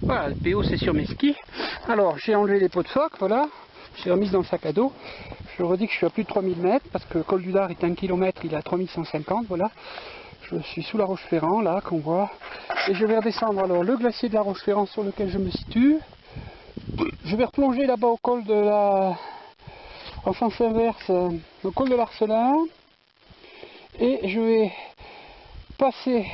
Voilà, le PO c'est sur mes skis. Alors j'ai enlevé les pots de phoque, voilà. J'ai remis dans le sac à dos. Je redis que je suis à plus de 3000 mètres parce que le col du Dard est 1 km, il est à 3150, voilà. Je suis sous la Roche-Ferrand, là, qu'on voit. Et je vais redescendre alors le glacier de la Roche-Ferrand sur lequel je me situe. Je vais replonger là-bas au col de la... en sens inverse, au col de l'Arcelin. Et je vais passer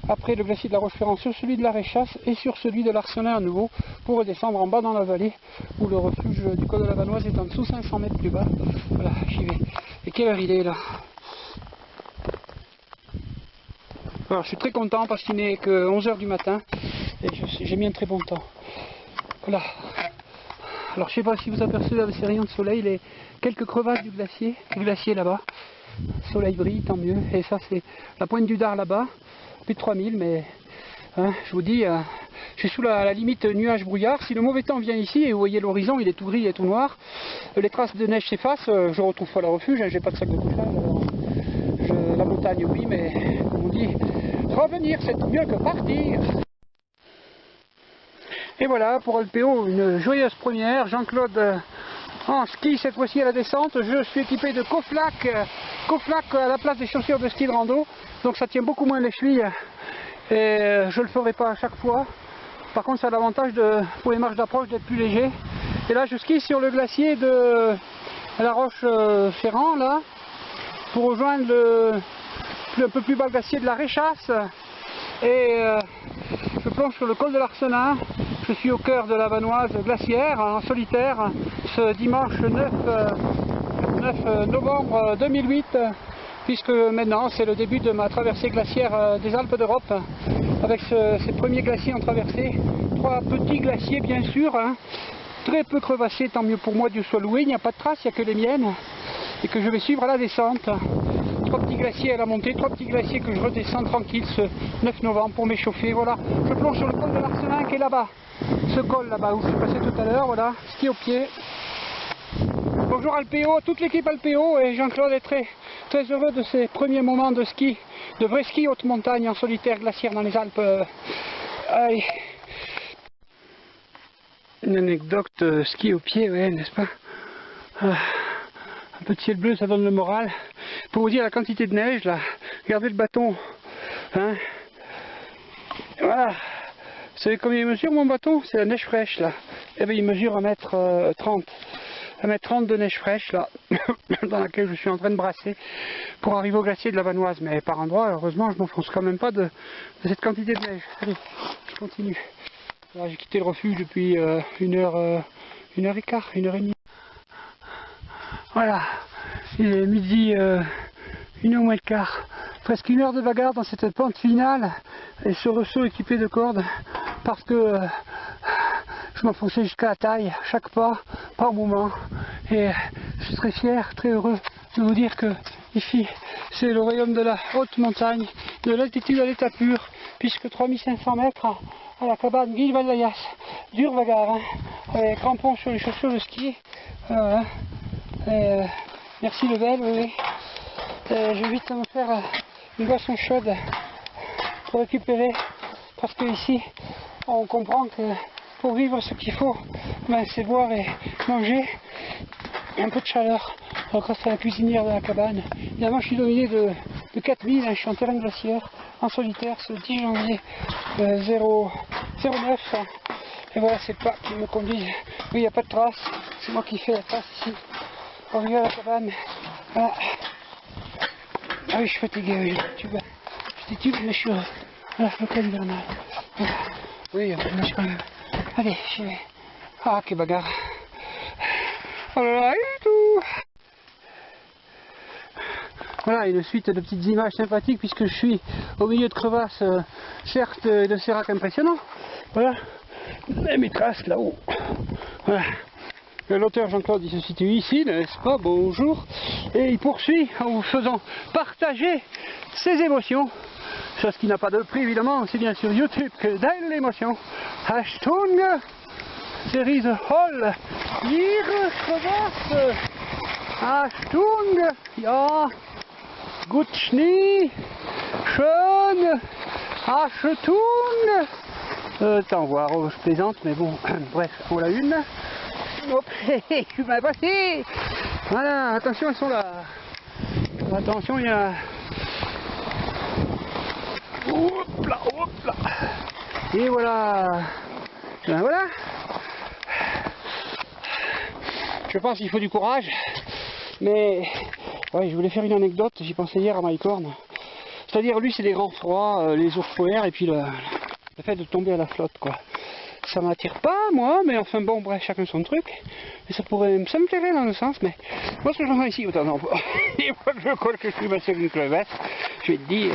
après le glacier de la Roche-Ferrand sur celui de la Réchasse et sur celui de l'Arcelin à nouveau pour redescendre en bas dans la vallée où le refuge du col de la Vanoise est en dessous 500 mètres plus bas. Voilà, j'y vais. Et quelle heure il est là? Alors je suis très content parce qu'il n'est que 11 h du matin et j'ai mis un très bon temps. Voilà. Alors je ne sais pas si vous apercevez avec ces rayons de soleil les quelques crevasses du glacier là-bas. Le soleil brille, tant mieux. Et ça c'est la pointe du Dard là-bas, plus de 3000, mais hein, je vous dis, je suis sous la limite nuage-brouillard. Si le mauvais temps vient ici et vous voyez l'horizon, il est tout gris et tout noir, les traces de neige s'effacent, je retrouve pas le refuge, hein, j'ai pas de sac de couchage. Alors la montagne oui, mais comme on dit, revenir c'est mieux que partir. Et voilà pour LPO, une joyeuse première. Jean-Claude en ski cette fois-ci à la descente. Je suis équipé de Coflac à la place des chaussures de ski de rando. Donc ça tient beaucoup moins les chevilles. Et je le ferai pas à chaque fois. Par contre ça a l'avantage pour les marches d'approche d'être plus léger. Et là je skie sur le glacier de la Roche-Ferrand là. Pour rejoindre un peu plus bas le glacier de la Réchasse. Et je plonge sur le col de l'Arcelin. Je suis au cœur de la Vanoise glaciaire en solitaire ce dimanche 9 novembre 2008 puisque maintenant c'est le début de ma traversée glaciaire des Alpes d'Europe avec ces premiers glaciers en traversée. 3 petits glaciers bien sûr, hein, très peu crevassés, tant mieux pour moi, Dieu soit loué, il n'y a pas de traces, il n'y a que les miennes et que je vais suivre à la descente. 3 petits glaciers à la montée, 3 petits glaciers que je redescends tranquille ce 9 novembre pour m'échauffer. Voilà, je plonge sur le col de l'Arcelin qui est là-bas, ce col là-bas où je suis passé tout à l'heure, voilà, ski au pied. Bonjour Alpéo, toute l'équipe Alpéo, et Jean-Claude est très heureux de ses premiers moments de ski, de vrai ski haute montagne en solitaire glaciaire dans les Alpes. Allez. Une anecdote ski au pied, ouais, n'est-ce pas? Un peu de ciel bleu, ça donne le moral. Pour vous dire la quantité de neige là, regardez le bâton. Hein, voilà. Vous savez combien il mesure mon bâton? C'est la neige fraîche là. Et bien il mesure 1m30. 1m30 de neige fraîche là, dans laquelle je suis en train de brasser pour arriver au glacier de la Vanoise. Mais par endroits, heureusement, je m'enfonce quand même pas de cette quantité de neige. Allez, je continue. J'ai quitté le refuge depuis 1h15, 1h30. Voilà, il est midi, 1h moins le quart. Presque 1 heure de bagarre dans cette pente finale et ce ressaut équipé de cordes parce que je m'enfonçais jusqu'à la taille, chaque pas, par moment. Et je suis très fier, très heureux de vous dire que ici, c'est le royaume de la haute montagne, de l'altitude à l'état pur, puisque 3500 mètres à la cabane Guy Valdayas, dur bagarre, hein, avec crampons sur les chaussures de ski. Voilà. Merci Lebel, oui. Je vais vite me faire une boisson chaude pour récupérer, parce que ici, on comprend que pour vivre ce qu'il faut, ben, c'est boire et manger, et un peu de chaleur. Alors grâce à la cuisinière de la cabane. Évidemment je suis dominé de 4000, hein, je suis en terrain glaciaire, en solitaire, ce 10 janvier 09. Et voilà, c'est le pas qui me conduit. Oui, il n'y a pas de trace, c'est moi qui fais la trace ici. On revient à la cabane. Voilà. Ah oui, je suis fatigué, oui, je titube, mais je suis à la flocale hivernale. Voilà. Oui, mais je quand même. Allez, j'y vais. Ah, quelle bagarre. Oh là là, et tout. Voilà, une suite de petites images sympathiques puisque je suis au milieu de crevasses, certes, de sérac impressionnant. Voilà, et mes traces là-haut. Voilà. L'auteur Jean-Claude, il se situe ici, n'est-ce pas? Bonjour. Et il poursuit en vous faisant partager ses émotions. Chose qui n'a pas de prix, évidemment, aussi bien sur YouTube que dans l'émotion. Achtung, there is a hole. Ihre Crevasse. Achtung, ja. Gut Schnee. Schön. Achtung. Attends voir, je plaisante, mais bon, bref, on l'a une. Hop, tu m'as passé. Voilà, attention, elles sont là. Attention, il y a... Hop là, hop là. Et voilà. Ben voilà. Je pense qu'il faut du courage. Mais ouais, je voulais faire une anecdote, j'y pensais hier à Mycorn. C'est-à-dire, lui, c'est les grands froids, les ours polaires, et puis le fait de tomber à la flotte, quoi. Ça m'attire pas, moi, mais enfin bon, bref, chacun son truc. Et ça me plairait dans le sens, mais moi, ce que j'entends ici, autant non, et moi, je crois que je suis sur une crevette, je vais te dire,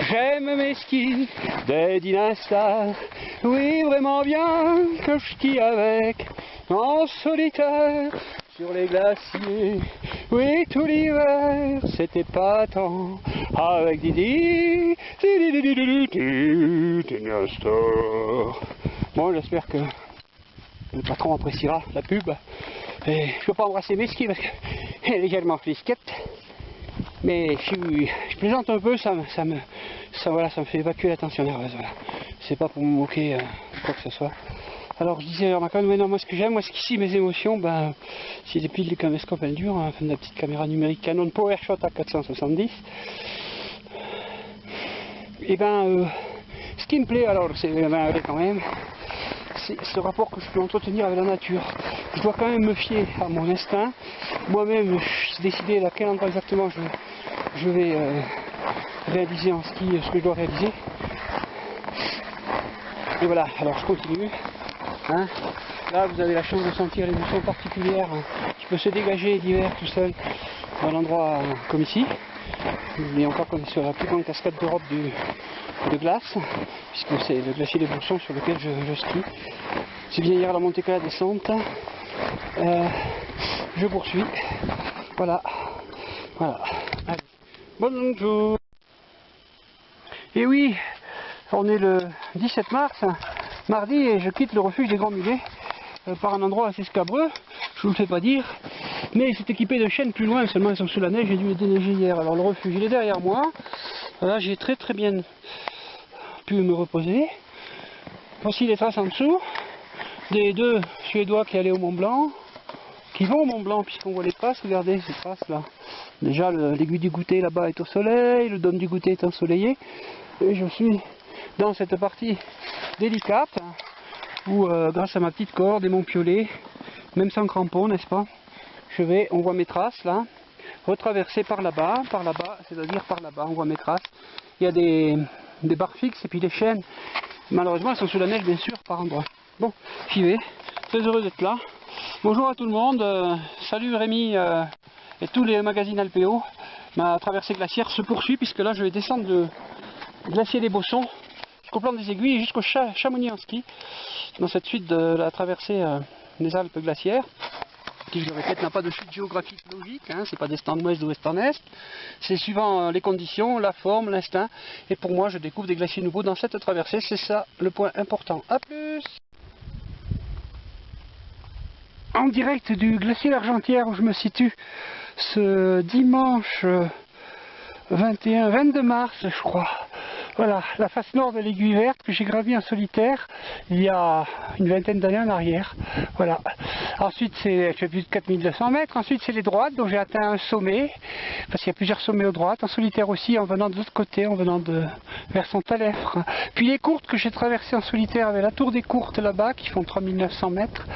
j'aime mes skis des Dynastar, oui, vraiment bien, que je skie avec, en solitaire, sur les glaciers, oui, tout l'hiver, c'était pas tant, avec Didi, Dynastar. Bon, j'espère que le patron appréciera la pub. Et je ne peux pas embrasser mes skis parce qu'elle est légèrement flisquette. Mais je plaisante un peu, ça me fait évacuer la tension nerveuse. Voilà. C'est pas pour me moquer quoi que ce soit. Alors je disais à Macron, mais non, moi ce que j'aime, moi c'est qu'ici mes émotions, ben, si les piles du caméscope elles durent, hein, la petite caméra numérique Canon PowerShot à 470. Et ben, ce qui me plaît alors, c'est quand même, c'est ce rapport que je peux entretenir avec la nature. Je dois quand même me fier à mon instinct. Moi-même, je suis décidé à quel endroit exactement je vais réaliser en ski ce que je dois réaliser. Et voilà, alors je continue. Hein. Là, vous avez la chance de sentir l'émotion particulière qui peut se dégager d'hiver tout seul dans un endroit comme ici. Mais encore qu'on est sur la plus grande cascade d'Europe de glace, puisque c'est le glacier des Boussons sur lequel je skie. C'est bien hier la montée qu'à la descente. Je poursuis. Voilà. Voilà. Allez. Bonjour. Et oui, on est le 17 mars, mardi, et je quitte le refuge des Grands Mulets par un endroit assez scabreux, je vous le fais pas dire, mais c'est équipé de chaînes plus loin, seulement elles sont sous la neige, j'ai dû les déneiger hier. Alors le refuge il est derrière moi, là j'ai très bien pu me reposer. Voici les traces en dessous des deux Suédois qui allaient au Mont Blanc, qui vont au Mont Blanc puisqu'on voit les traces, regardez ces traces là. Déjà l'aiguille du goûter là-bas est au soleil, le dôme du goûter est ensoleillé, et je suis dans cette partie délicate où grâce à ma petite corde et mon piolet, même sans crampons, n'est-ce pas, on voit mes traces là, retraverser par là-bas, c'est-à-dire par là-bas, on voit mes traces. Il y a des barres fixes et puis des chaînes, malheureusement elles sont sous la neige bien sûr par endroits. Bon, j'y vais, très heureux d'être là. Bonjour à tout le monde, salut Rémi et tous les magazines Alpéo. Ma traversée glaciaire se poursuit puisque là je vais descendre le glacier des Bossons jusqu'au plan des Aiguilles et jusqu'au Chamonix en ski, dans cette suite de la traversée des Alpes glaciaires, qui, je le répète, n'a pas de suite géographique logique, hein, c'est pas d'est en ouest ou d'ouest en est, c'est suivant les conditions, la forme, l'instinct, et pour moi je découvre des glaciers nouveaux dans cette traversée, c'est ça le point important. A plus. En direct du glacier d'Argentière où je me situe ce dimanche 22 mars je crois. Voilà, la face nord de l'aiguille verte que j'ai gravie en solitaire il y a une vingtaine d'années en arrière. Voilà. Ensuite, je fais plus de 4200 mètres. Ensuite, c'est les droites, dont j'ai atteint un sommet, parce qu'il y a plusieurs sommets aux droites. En solitaire aussi, en venant de l'autre côté, en venant vers Saint-Alèphe. Puis les courtes que j'ai traversées en solitaire avec la tour des courtes là-bas, qui font 3900 mètres.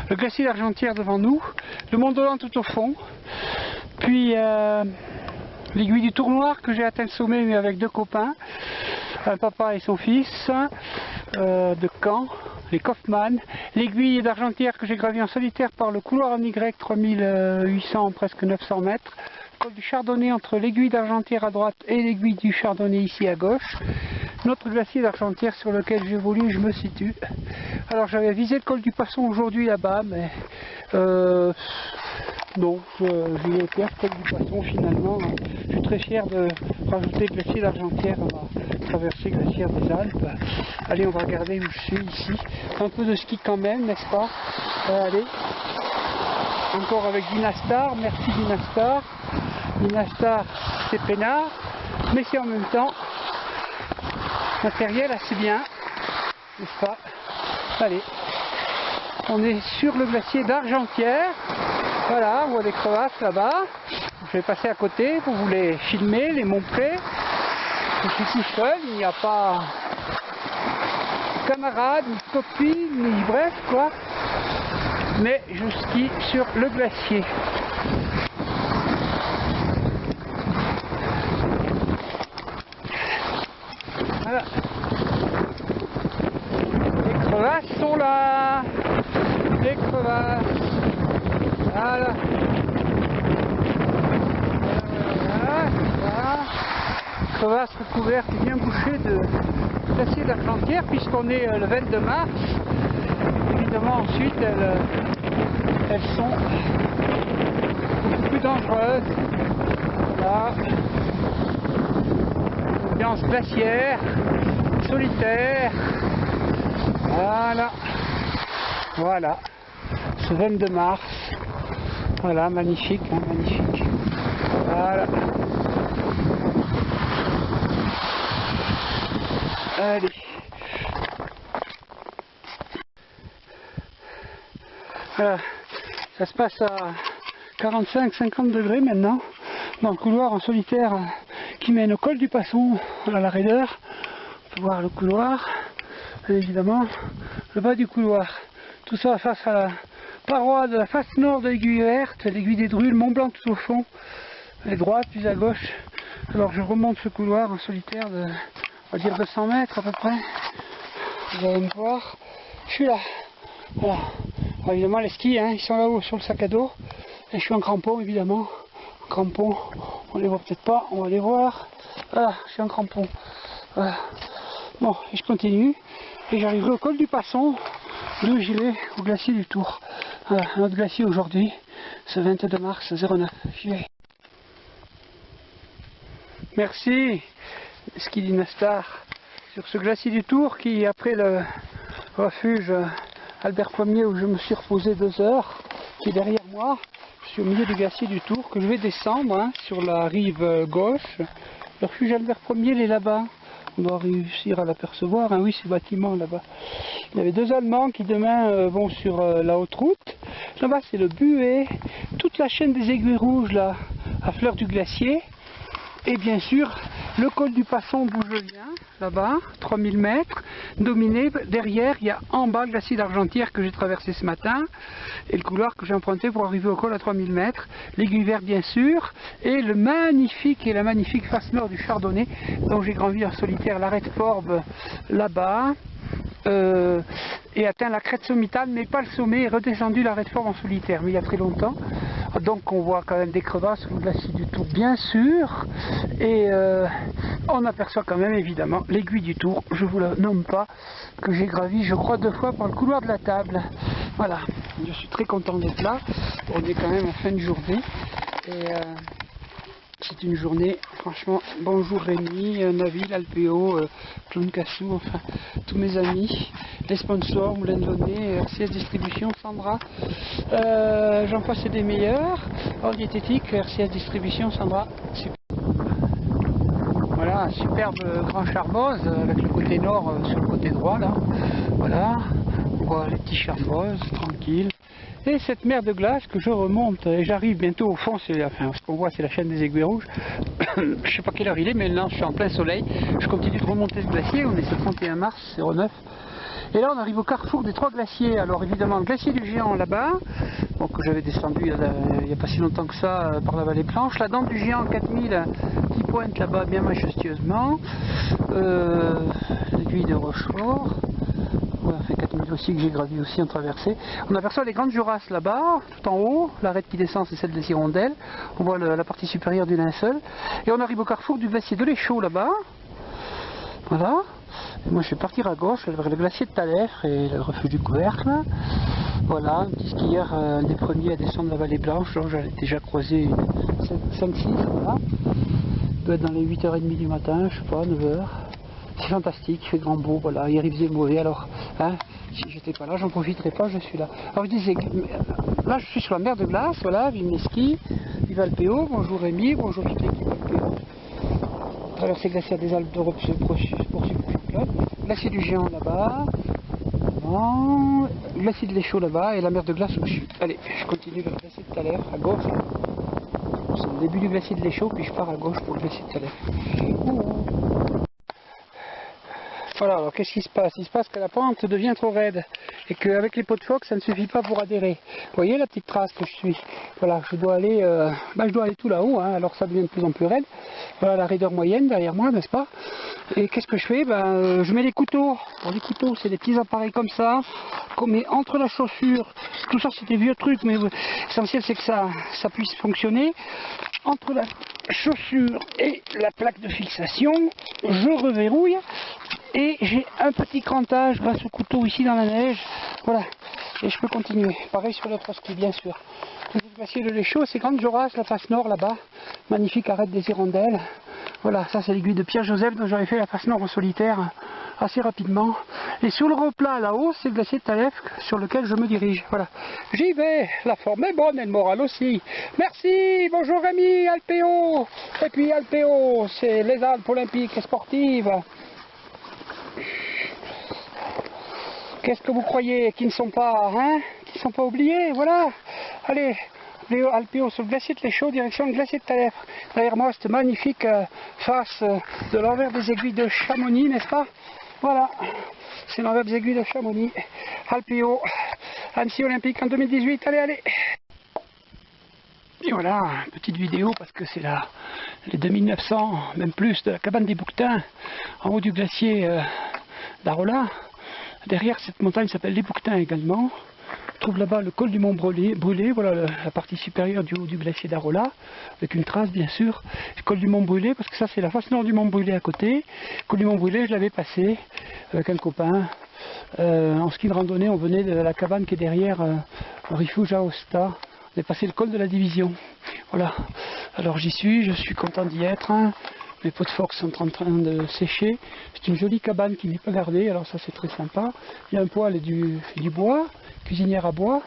Le glacier d'Argentière devant nous. Le Mont Dolent tout au fond. Puis l'aiguille du Tournoir que j'ai atteint le sommet mais avec deux copains, un papa et son fils de Caen, les Kaufmann, l'aiguille d'Argentière que j'ai gravie en solitaire par le couloir en Y, 3800, presque 900 mètres, le col du Chardonnay entre l'aiguille d'Argentière à droite et l'aiguille du Chardonnay ici à gauche, notre glacier d'Argentière sur lequel j'évolue, je me situe. Alors j'avais visé le col du Passon aujourd'hui là-bas, mais non, j'ai été à ce col du Passon finalement. Je suis très fier de rajouter le glacier d'Argentière à ma traversée glaciaire des Alpes. Allez, on va regarder où je suis ici. Un peu de ski quand même, n'est-ce pas? Allez, encore avec Dynastar, merci Dynastar. Dynastar, c'est peinard, mais c'est en même temps matériel assez bien. n'est-ce pas? Allez, on est sur le glacier d'Argentière. Voilà, on voit des crevasses là-bas. Je vais passer à côté pour vous les filmer, les montrer. Je suis tout seul, il n'y a pas de camarades, ni de copines, ni bref quoi. Mais je skie sur le glacier. Voilà. Les crevasses sont là. Les crevasses. Voilà. Voilà. Crevasse recouverte et bien bouchée de glacier d'Argentière puisqu'on est le 22 mars. Évidemment ensuite elles sont beaucoup plus dangereuses. Voilà. Ambiance glaciaire, solitaire. Voilà. Voilà. Ce 22 mars. Voilà, magnifique, hein, magnifique. Voilà. Allez. Voilà. Ça se passe à 45-50 degrés maintenant, dans le couloir en solitaire qui mène au col du Passon, à la raideur. On peut voir le couloir, et évidemment le bas du couloir. Tout ça face à la paroi de la face nord de l'aiguille verte, l'aiguille des Drules, Mont Blanc tout au fond, à droite puis à gauche. Alors je remonte ce couloir en solitaire de, on va dire 200 mètres à peu près. Vous allez me voir, je suis là. Voilà. Alors, évidemment les skis, hein, ils sont là-haut sur le sac à dos. Et je suis en crampon évidemment. En crampon, on les voit peut-être pas, on va les voir. Voilà, je suis en crampon. Voilà. Bon, et je continue. Et j'arriverai au col du Passon, d'où j'irai au glacier du Tour. Voilà, notre glacier aujourd'hui, ce 22 mars 09. J'y vais. Merci, Ski Dynastar, sur ce glacier du Tour qui, après le refuge Albert Ier où je me suis reposé 2 heures, qui est derrière moi, je suis au milieu du glacier du Tour que je vais descendre hein, sur la rive gauche. Le refuge Albert Ier, il est là-bas. On doit réussir à l'apercevoir. Hein. Oui, c'est le bâtiment là-bas. Il y avait 2 Allemands qui demain vont sur la haute route. Là-bas, c'est le Buet, toute la chaîne des Aiguilles Rouges là, à fleur du glacier. Et bien sûr, le col du Passon d'où je viens, là-bas, 3000 mètres, dominé. Derrière, il y a en bas le glacier d'Argentière que j'ai traversé ce matin, et le couloir que j'ai emprunté pour arriver au col à 3000 mètres, l'aiguille verte bien sûr, et le magnifique et la magnifique face nord du Chardonnay, dont j'ai gravi en solitaire l'arête Forbes là-bas. Et atteint la crête sommitale, mais pas le sommet, et redescendu l'arête Forbes en solitaire, mais il y a très longtemps. Donc on voit quand même des crevasses sur le glacier du Tour, bien sûr, et on aperçoit quand même évidemment l'aiguille du Tour, je vous la nomme pas, que j'ai gravi je crois 2 fois par le couloir de la table. Voilà, je suis très content d'être là, on est quand même en fin de journée, et c'est une journée, franchement, bonjour Rémi, Nabil, Alpéo, Clown Cassou, enfin, tous mes amis, les sponsors, Moulin de Launay, RCS Distribution, Sandra, j'en passe des meilleurs, hors diététique, RCS Distribution, Sandra, super. Voilà, un superbe grand charbose, avec le côté nord sur le côté droit, là, voilà, on voit les petits charboses, tranquilles. Et cette mer de glace que je remonte, et j'arrive bientôt au fond, enfin, ce qu'on voit c'est la chaîne des Aiguilles Rouges, je sais pas quelle heure il est, mais là je suis en plein soleil, je continue de remonter ce glacier, on est le 31 mars 09, et là on arrive au carrefour des 3 glaciers, alors évidemment le glacier du Géant là-bas, bon, que j'avais descendu il n'y a pas si longtemps que ça par la vallée Planche, la dent du Géant 4000 qui pointe là-bas bien majestueusement, l'aiguille de Rochefort, ouais, fait 4000 aussi que j'ai gravi aussi en traversée. On aperçoit les grandes Jurasses là-bas, tout en haut, l'arête qui descend c'est celle des Hirondelles, on voit la partie supérieure du linceul, et on arrive au carrefour du glacier de l'Échaud là-bas, voilà, et moi je vais partir à gauche vers le glacier de Talefre et le refuge du Couvercle, voilà, un petit skieur, un des premiers à descendre la vallée Blanche, donc j'avais déjà croisé 5-6, voilà, il doit être dans les 8h30 du matin, je sais pas, 9h. C'est fantastique, il fait grand beau, voilà, il arrive des mauvais, alors, hein, si j'étais pas là, j'en profiterais pas, je suis là. Alors je disais, là je suis sur la mer de glace, voilà, vive mes skis, vive Alpéo, bonjour Rémi, bonjour toute l'équipe Alpéo. Traversée glaciaire des Alpes d'Europe se poursuit pour le club, glacier du Géant là-bas, devant, glacier de l'Échaud là-bas et la mer de glace au-dessus. Allez, je continue vers le glacier de Thaler à gauche. C'est le début du glacier de l'Échaud, puis je pars à gauche pour le glacier de Thaler. Voilà, alors qu'est-ce qui se passe? Il se passe que la pente devient trop raide et qu'avec les pots de phoque ça ne suffit pas pour adhérer. Vous voyez la petite trace que je suis? Voilà, je dois aller tout là-haut, hein, alors ça devient de plus en plus raide. Voilà la raideur moyenne derrière moi, n'est-ce pas? Et qu'est-ce que je fais? Je mets les couteaux. Bon, les couteaux, c'est des petits appareils comme ça, qu'on met entre la chaussure. Tout ça, c'est des vieux trucs, mais l'essentiel, c'est que ça puisse fonctionner. Entre la chaussure et la plaque de fixation, je reverrouille. Et j'ai un petit crantage grâce au couteau ici dans la neige. Voilà. Et je peux continuer. Pareil sur l'autre ski, bien sûr. Le glacier de l'Échaud, c'est Grande Joras, la face nord là-bas. Magnifique arête des hirondelles. Voilà, ça c'est l'aiguille de Pierre-Joseph dont j'avais fait la face nord en solitaire assez rapidement. Et sur le replat là-haut, c'est le glacier de Thaler sur lequel je me dirige. Voilà. J'y vais. La forme est bonne et le moral aussi. Merci. Bonjour Rémi, Alpéo. Et puis Alpéo, c'est les Alpes olympiques et sportives. Qu'est-ce que vous croyez qui ne sont pas, hein, qui ne sont pas oubliés? Voilà. Allez, Alpéo sur le glacier de l'Échaud, direction le glacier de Thaler. Derrière moi, cette magnifique face de l'envers des aiguilles de Chamonix, n'est-ce pas? Voilà, c'est l'envers des aiguilles de Chamonix. Alpéo, Annecy Olympique en 2018. Allez, allez. Et voilà, petite vidéo parce que c'est là les 2900, même plus, de la cabane des Bouquetins, en haut du glacier d'Arola. Derrière cette montagne s'appelle les Bouquetins également. On trouve là-bas le col du Mont Brûlé, voilà la partie supérieure du haut du glacier d'Arola, avec une trace bien sûr. Le col du Mont Brûlé, parce que ça c'est la face nord du Mont Brûlé à côté. Le col du Mont Brûlé, je l'avais passé avec un copain. En ski de randonnée, on venait de la cabane qui est derrière le refuge à Aosta. On est passé le col de la division. Voilà. Alors j'y suis, je suis content d'y être. Hein. Mes pots de phoque sont en train de sécher. C'est une jolie cabane qui n'est pas gardée, alors ça c'est très sympa. Il y a un poêle et du bois, cuisinière à bois.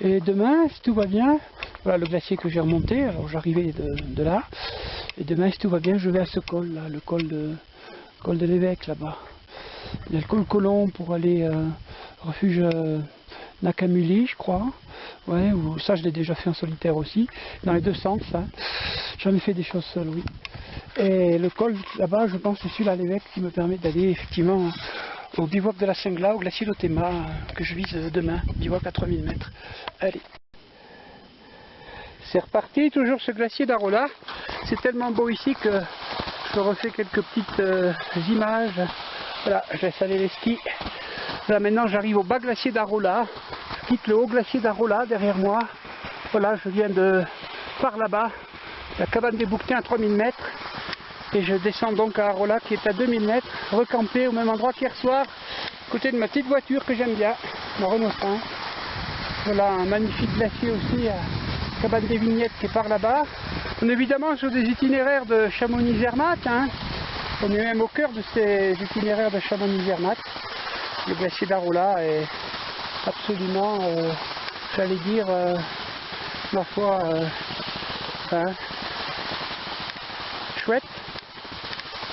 Et demain, si tout va bien, voilà le glacier que j'ai remonté, alors j'arrivais de là. Et demain, si tout va bien, je vais à ce col là, le col de l'évêque là-bas. Il y a le col Colomb pour aller refuge Nakamuli, je crois. Ouais, ça je l'ai déjà fait en solitaire aussi, dans les deux sens, ça. J'en ai fait des choses seules, oui. Et le col là-bas, je pense que c'est celui-là l'évêque qui me permet d'aller effectivement au bivouac de la Singla, au glacier d'Otema, que je vise demain, bivouac à 3000 mètres. Allez. C'est reparti, toujours ce glacier d'Arola. C'est tellement beau ici que je refais quelques petites images. Voilà, je laisse aller les skis. Là maintenant j'arrive au bas glacier d'Arola. Je quitte le haut glacier d'Arola derrière moi. Voilà, je viens de par là-bas, la cabane des Bouquetins à 3000 mètres. Et je descends donc à Arola qui est à 2000 mètres, recampé au même endroit qu'hier soir, à côté de ma petite voiture que j'aime bien, ma Renault 5. Voilà un magnifique glacier aussi, la cabane des Vignettes qui est par là-bas. On est évidemment sur des itinéraires de Chamonix-Zermatt, hein. On est même au cœur de ces itinéraires de Chamonix-Zermatt. Le glacier d'Arola est absolument, j'allais dire, ma foi, chouette.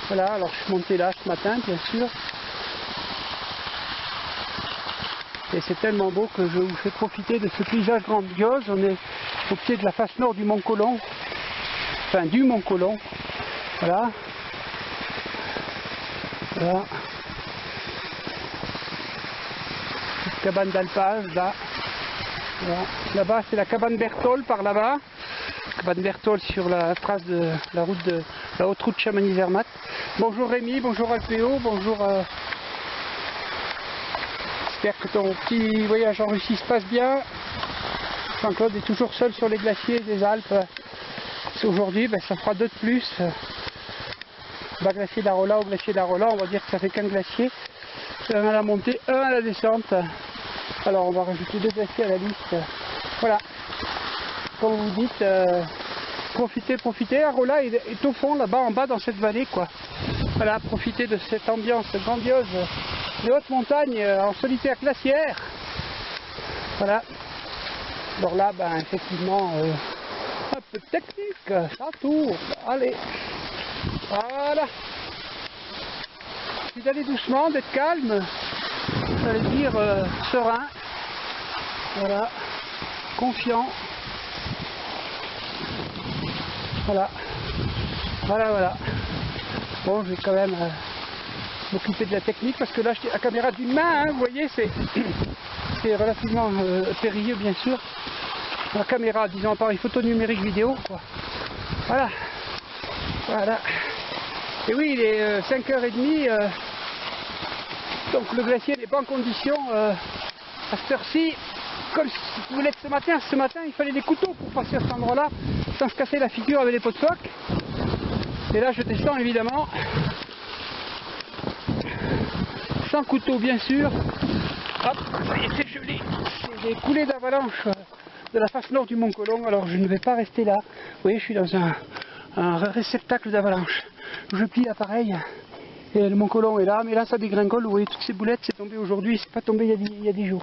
Voilà, alors je suis monté là ce matin, bien sûr. Et c'est tellement beau que je vous fais profiter de ce paysage grandiose. On est au pied de la face nord du Mont Colomb. Enfin, du Mont Colomb. Voilà. Voilà. Petite cabane d'alpage, là. Voilà. Là-bas, c'est la cabane Berthold, par là-bas. Cabane Berthold sur la trace de la route de la haute route Chamonix-Zermatt. Bonjour Rémi, bonjour Alpéo, bonjour. J'espère que ton petit voyage en Russie se passe bien. Jean-Claude est toujours seul sur les glaciers des Alpes. Aujourd'hui, ça fera 2 de plus. Bas glacier d'Arola au glacier d'Arola, on va dire que ça fait qu'un glacier. Un à la montée, un à la descente. Alors on va rajouter 2 glaciers à la liste. Voilà. Comme vous dites, profitez. Arola est au fond, là-bas, en bas, dans cette vallée, quoi. Voilà, profitez de cette ambiance grandiose de haute montagne en solitaire glaciaire. Voilà. Alors là, effectivement, un peu de technique, ça tourne. Allez. Voilà. Puis d'aller doucement, d'être calme. j'allais dire serein, voilà, confiant, voilà, voilà. Bon, je vais quand même m'occuper de la technique parce que là j'ai la caméra d'une main, hein, vous voyez, c'est relativement périlleux bien sûr. La caméra, disons appareil photo numérique vidéo, quoi. Voilà. Et oui, il est 5h30, donc le glacier n'est pas en condition à cette heure-ci, comme vous voulez ce matin. Ce matin, il fallait des couteaux pour passer à cet endroit-là, sans se casser la figure avec les pots de phoque. Et là, je descends évidemment, sans couteau bien sûr. Hop, ça y est, c'est gelé. C'est des coulées d'avalanche de la face nord du Mont Colomb, alors je ne vais pas rester là. Vous voyez, je suis dans un réceptacle d'avalanche. Je plie l'appareil et le Mont Colomb est là, mais là ça dégringole. Vous voyez, toutes ces boulettes, c'est tombé aujourd'hui, c'est pas tombé il y a 10 jours.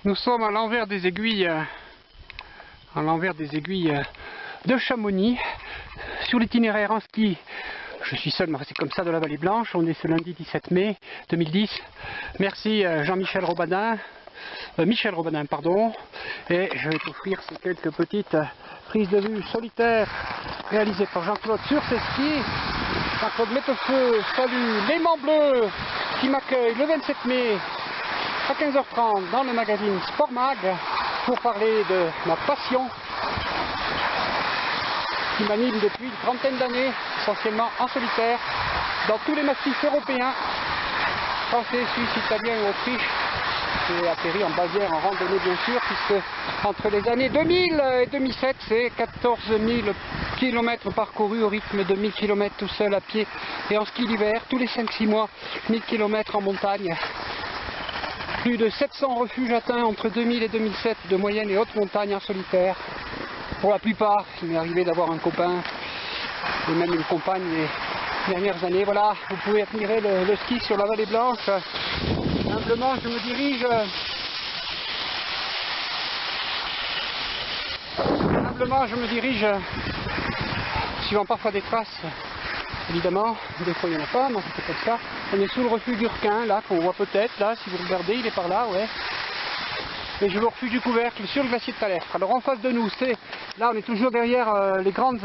Nous sommes à l'envers des aiguilles, de Chamonix, sur l'itinéraire en ski. Je suis seul, mais c'est comme ça, de la Vallée Blanche. On est ce lundi 17 mai 2010. Merci Jean-Michel Robadin, Michel Robadin, pardon. Et je vais t'offrir ces quelques petites prises de vue solitaires réalisées par Jean-Claude sur ses skis. Jean-Claude Mettefeu salue l'aimant bleu qui m'accueille le 27 mai à 15h30 dans le magazine Sport Mag pour parler de ma passion qui m'anime depuis une trentaine d'années, essentiellement en solitaire, dans tous les massifs européens, français, suisse, italien et Autriche. J'ai atterri en Bavière, en randonnée bien sûr, puisque entre les années 2000 et 2007, c'est 14 000 km parcourus au rythme de 1000 km tout seul à pied et en ski l'hiver, tous les 5-6 mois, 1000 km en montagne. Plus de 700 refuges atteints entre 2000 et 2007 de moyenne et haute montagne en solitaire. Pour la plupart, il m'est arrivé d'avoir un copain et même une compagne les dernières années. Voilà, vous pouvez admirer le ski sur la vallée blanche. Humblement, je me dirige, suivant parfois des traces, évidemment, des fois il n'y en a pas, mais c'est comme ça. On est sous le refuge du Requin, là, qu'on voit peut-être, là, si vous regardez, il est par là, ouais. Et je vais au refuge du Couvercle, sur le glacier de Talefre. Alors en face de nous, là on est toujours derrière les grandes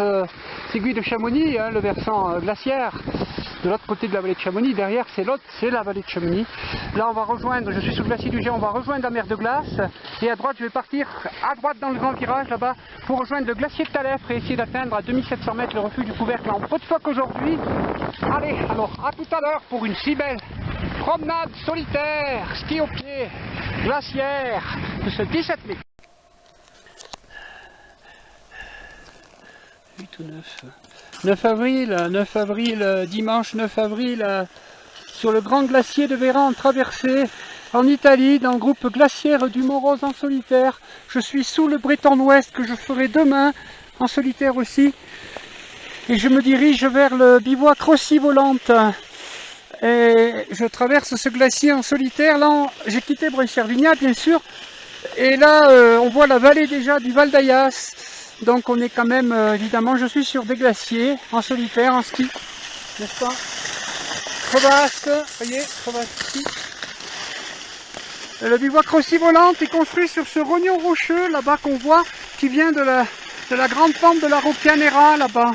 aiguilles de Chamonix, hein, le versant glaciaire. De l'autre côté de la vallée de Chamonix, derrière c'est la vallée de Chamonix. Là on va rejoindre, je suis sur le glacier du Géant, on va rejoindre la mer de glace. Et à droite je vais partir à droite dans le grand virage là-bas pour rejoindre le glacier de Talefre et essayer d'atteindre à 2700 mètres le refuge du Couvercle en peu de fois qu'aujourd'hui. Allez, alors à tout à l'heure pour une si belle promenade solitaire, ski au pied, glaciaire de ce 17 mai. 8 ou 9. 9 avril, dimanche 9 avril, sur le grand glacier de Véran en traversée, en Italie, dans le groupe glaciaire du Mont Rose en solitaire. Je suis sous le Breton Ouest que je ferai demain, en solitaire aussi. Et je me dirige vers le bivouac Rossi Volante. Et je traverse ce glacier en solitaire. Là, j'ai quitté Breuil-Servignat, bien sûr. Et là, on voit la vallée déjà du Val d'Ayas. Donc on est quand même, évidemment, je suis sur des glaciers, en solitaire, en ski, n'est-ce pas? Crevasse, voyez, crevasse ici. Le bivouac Rossi Volante est construit sur ce rognon rocheux, là-bas qu'on voit, qui vient de la grande pente de la Roccanera, là-bas.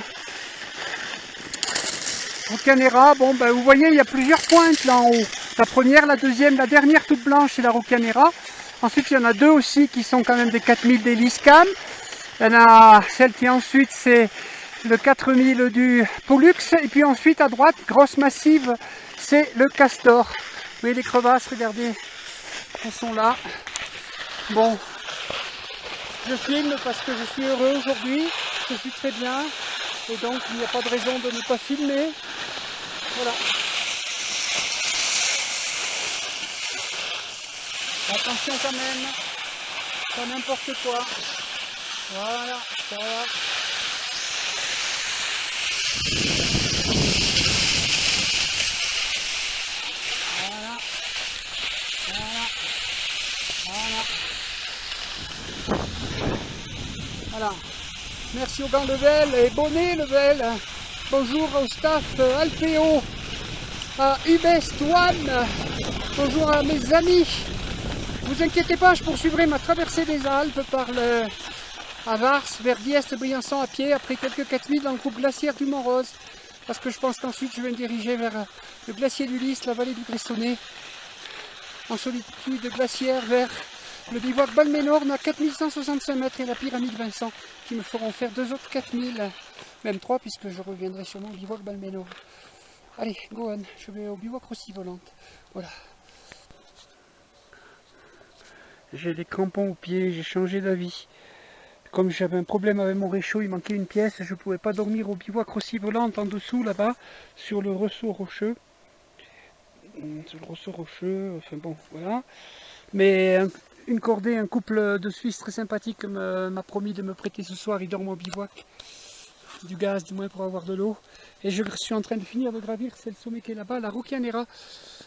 Roccanera, bon, ben, vous voyez, il y a plusieurs pointes là en haut. La première, la deuxième, la dernière toute blanche, c'est la Roccanera. Ensuite, il y en a deux aussi qui sont quand même des 4000 des Liscam. Il y en a celle qui ensuite c'est le 4000 du Pollux et puis ensuite à droite, grosse massive, c'est le Castor. Vous voyez les crevasses, regardez, elles sont là. Bon, je filme parce que je suis heureux aujourd'hui, je suis très bien et donc il n'y a pas de raison de ne pas filmer. Voilà. Attention quand même, pas n'importe quoi. Voilà, voilà. Voilà. Voilà. Merci au gant Level et bonnet Level. Bonjour au staff Alpéo, à Ubest One. Bonjour à mes amis. Ne vous inquiétez pas, je poursuivrai ma traversée des Alpes par à Vars, vers Diest, Briançon à pied, après quelques 4000 dans le groupe glaciaire du Mont Rose, parce que je pense qu'ensuite je vais me diriger vers le glacier du Lys, la vallée du Gressonnet, en solitude glaciaire vers le bivouac Balménorne à 4165 mètres et la pyramide Vincent, qui me feront faire 2 autres 4000, même 3, puisque je reviendrai sûrement au bivouac Balménorne. Allez, go on, je vais au bivouac Rossi Volante, voilà. J'ai des crampons aux pieds, j'ai changé d'avis. Comme j'avais un problème avec mon réchaud, il manquait une pièce, je ne pouvais pas dormir au bivouac Rossi Volante en dessous là-bas, sur le ressaut rocheux. Sur le ressaut rocheux, enfin bon, voilà. Mais une cordée, un couple de Suisses très sympathique m'a promis de me prêter ce soir, ils dorment au bivouac. Du gaz du moins pour avoir de l'eau. Et je suis en train de finir de gravir, c'est le sommet qui est là-bas, la Roccanera.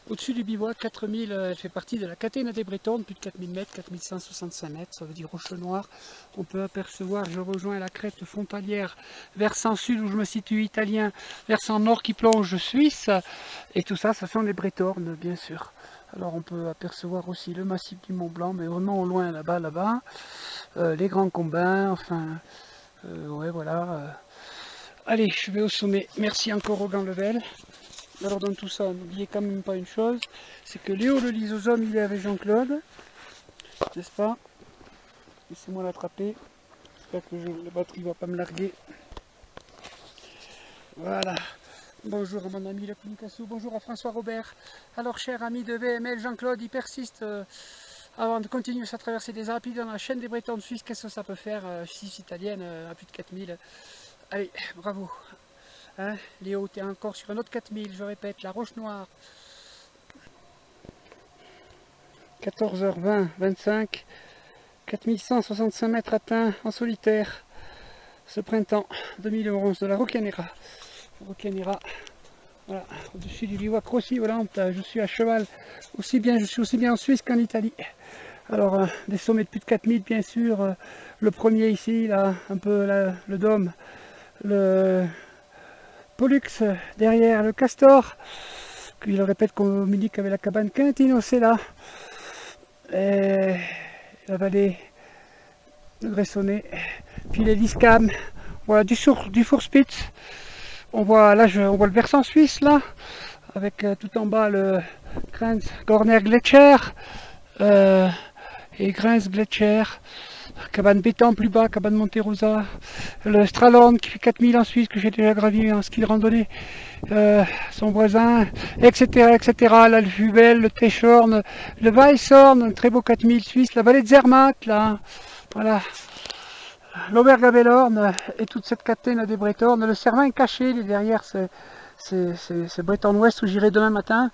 Au-dessus du bivouac, 4000, elle fait partie de la Catena des Bretonnes, plus de 4000 mètres, 4165 mètres, ça veut dire roche noire. On peut apercevoir, je rejoins la crête frontalière, versant sud où je me situe italien, versant nord qui plonge suisse. Et tout ça, ce sont les Bretonnes, bien sûr. Alors on peut apercevoir aussi le massif du Mont Blanc, mais vraiment au loin là-bas, les Grands Combins, enfin, ouais voilà. Allez, je vais au sommet. Merci encore au gant Level. Alors dans tout ça, n'oubliez quand même pas une chose, c'est que Léo le lysosome, il est avec Jean-Claude, n'est-ce pas? Laissez-moi l'attraper, j'espère que la batterie ne va pas me larguer. Voilà, Bonjour à mon ami le Picasso, bonjour à François Robert. Alors cher ami de VML, Jean-Claude, il persiste avant de continuer sa traversée des Alpes dans la chaîne des Bretons de Suisse. Qu'est-ce que ça peut faire, Suisse italienne à plus de 4000. Allez, bravo. Hein, Léo, tu es encore sur un autre 4000, je répète, la Roche Noire. 14h20, 25, 4165 mètres atteints en solitaire ce printemps 2011 de la Roccanera. Voilà, au-dessus du bivouac Rossi Volante, je suis à cheval, je suis aussi bien en Suisse qu'en Italie. Alors, des sommets de plus de 4000 bien sûr, le premier ici, là, un peu le dôme, le Pollux derrière, le Castor, puis je le répète, communique avec la cabane Quintino, c'est là. Et la vallée de Gressonnet, puis les Liscam, voilà du Fourspitz, on voit le versant suisse là, avec tout en bas le Gorner Gletscher et Grens Gletscher, cabane Béton plus bas, cabane Monterosa, le Stralon qui fait 4000 en Suisse que j'ai déjà gravi en ski de randonnée, son voisin, etc. Là, le Jubel, le Techorn, le Weisshorn, un très beau 4000 suisse, la vallée de Zermatt, là, voilà, l'Obergabellhorn et toute cette catène des Bretorn, le Cervin caché, derrière c'est Breton Ouest où j'irai demain matin.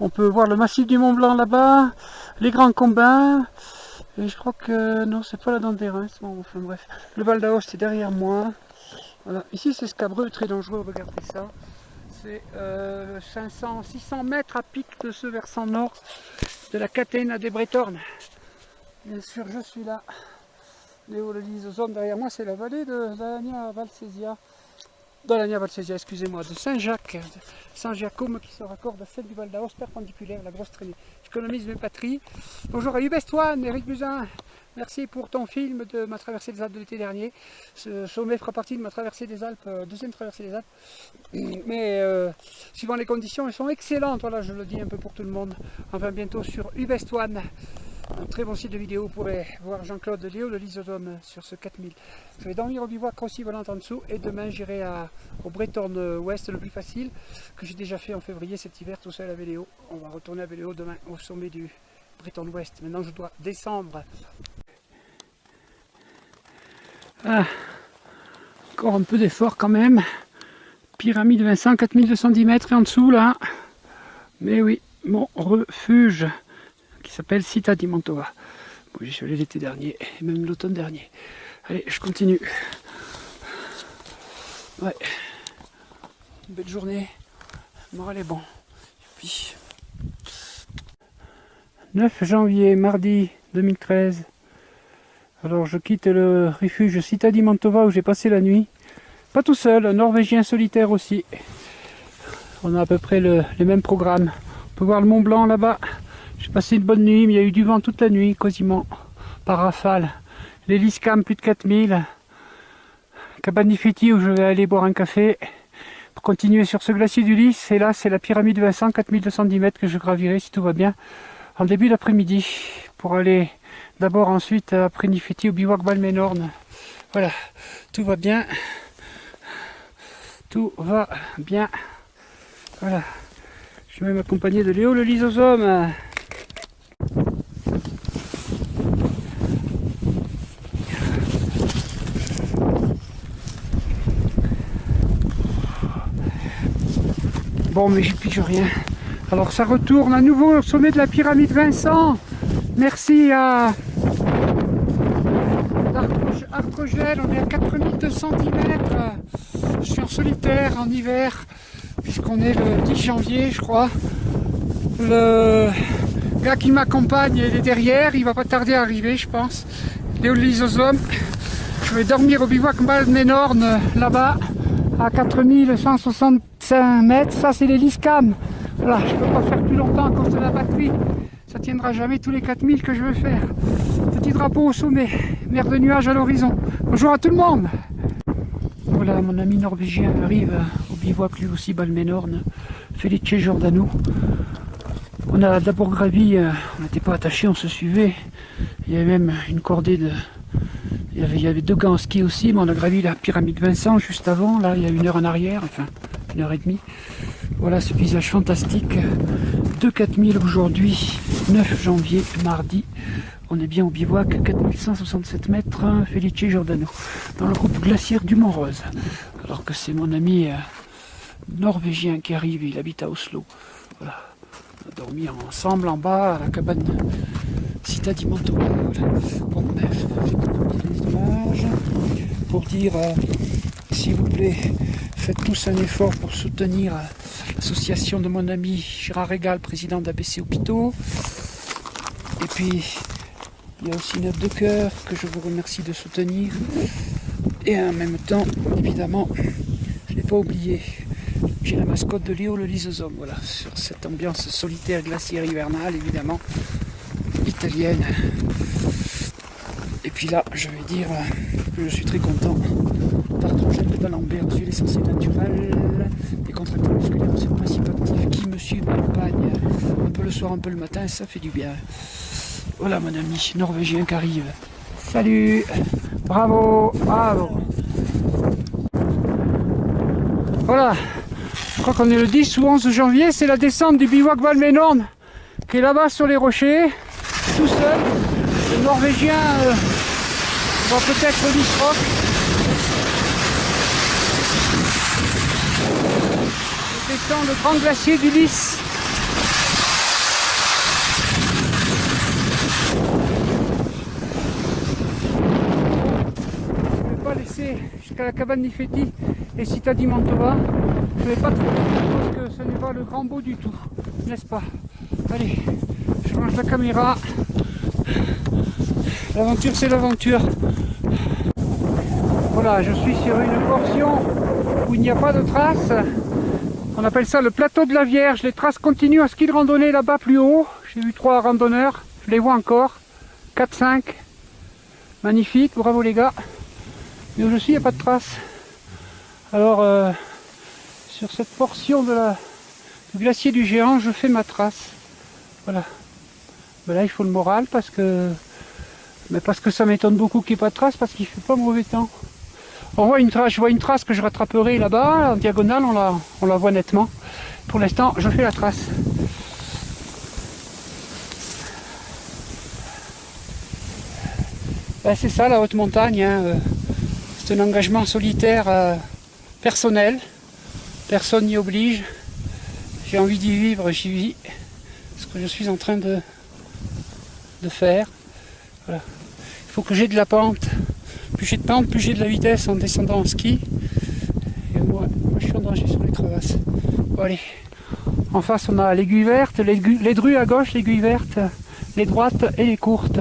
On peut voir le massif du Mont Blanc là-bas, les Grands Combins, et je crois que non, c'est pas la dent des Reims, bon, enfin bref, le Val d'Aoste c'est derrière moi. Voilà. Ici c'est scabreux, très dangereux, regardez ça. C'est 600 mètres à pic de ce versant nord de la catène des Bretorn. Bien sûr, je suis là. Léo le Lysosome, derrière moi, c'est la vallée de Dania Valsesia. Excusez-moi, de Saint-Jacques, Saint-Jacôme qui se raccorde à celle du Val d'Aoste perpendiculaire, la grosse traînée. J'économise mes patries. Bonjour à Hubestoine, Eric Buzyn. Merci pour ton film de ma traversée des Alpes de l'été dernier. Ce sommet fera partie de ma traversée des Alpes, deuxième traversée des Alpes. Mais suivant les conditions, elles sont excellentes. Voilà, je le dis un peu pour tout le monde. Enfin, bientôt sur Hubestoine. Un très bon site de vidéo, vous pourrez voir Jean-Claude Léo, le Lysosome sur ce 4000. Je vais dormir au bivouac Rossi Volante en dessous et demain j'irai au Breton Ouest, le plus facile, que j'ai déjà fait en février cet hiver tout seul à Véléo. On va retourner à Véléo demain au sommet du Breton Ouest. Maintenant je dois descendre. Ah, encore un peu d'effort quand même. Pyramide Vincent, 4210 mètres et en dessous là. Mais oui, mon refuge qui s'appelle Città di Mantova. Bon, j'y suis allé l'été dernier et même l'automne dernier. Allez, je continue. Ouais, une belle journée. Le moral est bon. Et puis 9 janvier, mardi 2013. Alors je quitte le refuge Città di Mantova où j'ai passé la nuit. Pas tout seul, un Norvégien solitaire aussi. On a à peu près les mêmes programmes. On peut voir le Mont Blanc là-bas. J'ai passé une bonne nuit, mais il y a eu du vent toute la nuit, quasiment, par rafale. Les Liscam, plus de 4000. Cabanifetti, où je vais aller boire un café. Pour continuer sur ce glacier du Lys, et là, c'est la pyramide Vincent, 4210 mètres que je gravirai, si tout va bien, en début d'après-midi. Pour aller d'abord ensuite à Prenifetti, au bivouac Balménorn. Voilà, tout va bien. Tout va bien. Voilà. Je suis même accompagné de Léo le Lysosome. Bon, mais j'y pige rien. Alors ça retourne à nouveau au sommet de la pyramide Vincent. Merci à Arcogel, on est à 4210 mètres. Je suis en solitaire en hiver, puisqu'on est le 10 janvier, je crois. Le gars qui m'accompagne, il est derrière, il va pas tarder à arriver, je pense. Léo le Lysosome. Je vais dormir au bivouac Balménorn, là-bas, à 4165 mètres. Ça, c'est les Liscam. Voilà, je ne peux pas faire plus longtemps à cause de la batterie. Ça tiendra jamais tous les 4000 que je veux faire. Petit drapeau au sommet, mer de nuages à l'horizon. Bonjour à tout le monde. Voilà, mon ami norvégien arrive au bivouac lui aussi Balménorn, Felice Giordano. On a d'abord gravi, on n'était pas attachés, on se suivait. Il y avait même une cordée de... Il y avait 2 gars en ski aussi, mais on a gravi la pyramide Vincent juste avant, là il y a 1 heure en arrière, enfin 1h30. Voilà ce paysage fantastique de 4000 aujourd'hui, 9 janvier, mardi. On est bien au bivouac, 4167 mètres, Felice Giordano, dans le groupe glaciaire du Mont Rose. Alors que c'est mon ami norvégien qui arrive, il habite à Oslo. Voilà. On a dormi ensemble en bas à la cabane Città di Mantova. Voilà. Bon, bref, pour dire, s'il vous plaît, faites tous un effort pour soutenir l'association de mon ami Gérard Régal, président d'ABC Hôpitaux. Et puis, il y a aussi une œuvre de cœur que je vous remercie de soutenir. Et en même temps, évidemment, je n'ai pas oublié, j'ai la mascotte de Léo le lysosome. Voilà, sur cette ambiance solitaire glaciaire hivernale, évidemment, italienne. Et puis là, je vais dire que je suis très content. Tartrogène de D'Alembert, huiles essentielles naturelles, des contracteurs musculaires, c'est le principe actif qui me suit, m'accompagne un peu le soir, un peu le matin, ça fait du bien. Voilà mon ami norvégien qui arrive. Salut, bravo, bravo. Voilà, je crois qu'on est le 10 ou 11 janvier, c'est la descente du bivouac Valménorn qui est là-bas sur les rochers, tout seul. Le norvégien va peut-être l'Isrock. Je descends le grand glacier du Lys. Jusqu'à la cabane Nifetti et Città di Mantova. Je ne vais pas trop parce que ce n'est pas le grand beau du tout, n'est-ce pas? Allez, je range la caméra. L'aventure, c'est l'aventure. Voilà, je suis sur une portion où il n'y a pas de traces. On appelle ça le plateau de la Vierge. Les traces continuent à ski de randonnée là-bas plus haut. J'ai vu 3 randonneurs, je les vois encore. 4-5. Magnifique, bravo les gars. Mais où je suis, il n'y a pas de traces. Alors, sur cette portion du glacier du Géant, je fais ma trace. Voilà. Ben là, il faut le moral parce que ça m'étonne beaucoup qu'il n'y ait pas de traces, parce qu'il ne fait pas mauvais temps. On voit une trace, je vois une trace que je rattraperai là-bas, en diagonale, on la voit nettement. Pour l'instant, je fais la trace. Ben, c'est ça la haute montagne, hein. C'est un engagement solitaire personnel, personne n'y oblige. J'ai envie d'y vivre, j'y vis. Ce que je suis en train de faire. Voilà. Il faut que j'ai de la pente. Plus j'ai de pente, plus j'ai de la vitesse en descendant en ski. Et moi je suis en danger sur les crevasses. Bon, allez. En face on a l'aiguille verte, les drues à gauche, l'aiguille verte, les droites et les courtes.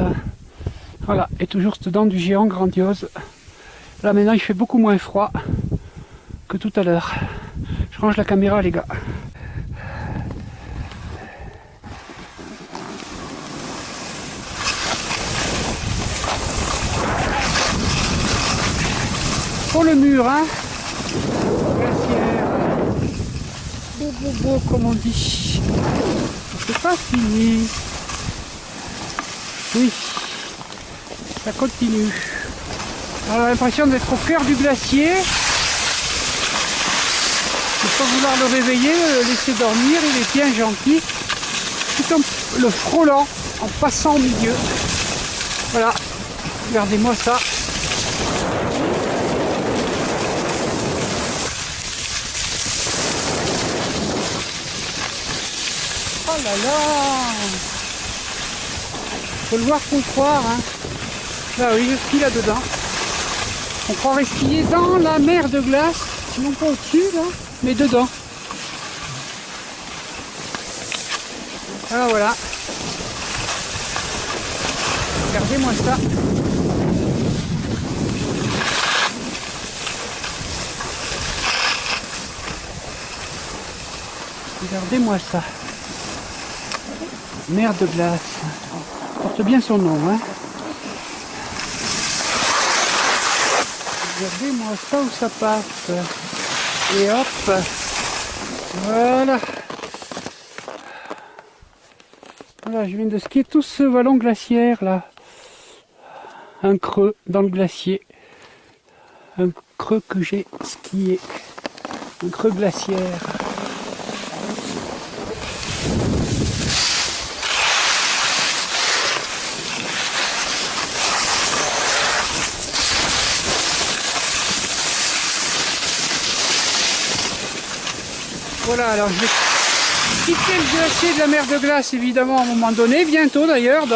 Voilà, et toujours dedans du Géant grandiose. Là maintenant il fait beaucoup moins froid que tout à l'heure. Je range la caméra les gars. Pour le mur, hein. Glaciaire. Beau, comme on dit. C'est pas fini. Oui, ça continue. On a l'impression d'être au cœur du glacier. Il ne faut pas vouloir le réveiller, le laisser dormir, il est bien gentil. Tout en le frôlant en passant au milieu. Voilà, regardez-moi ça. Oh là là! Faut le voir qu'on croire, hein. Là oui, je skie là-dedans. On croirait skier dans la mer de glace, non pas au-dessus là, mais dedans. Alors voilà. Regardez-moi ça. Regardez-moi ça. Mer de glace. Porte bien son nom, hein. Regardez-moi ça où ça passe. Et hop. Voilà. Voilà, je viens de skier tout ce vallon glaciaire là. Un creux dans le glacier. Un creux que j'ai skié. un creux glaciaire. Voilà, alors je vais quitter le glacier de la mer de glace évidemment à un moment donné, bientôt d'ailleurs,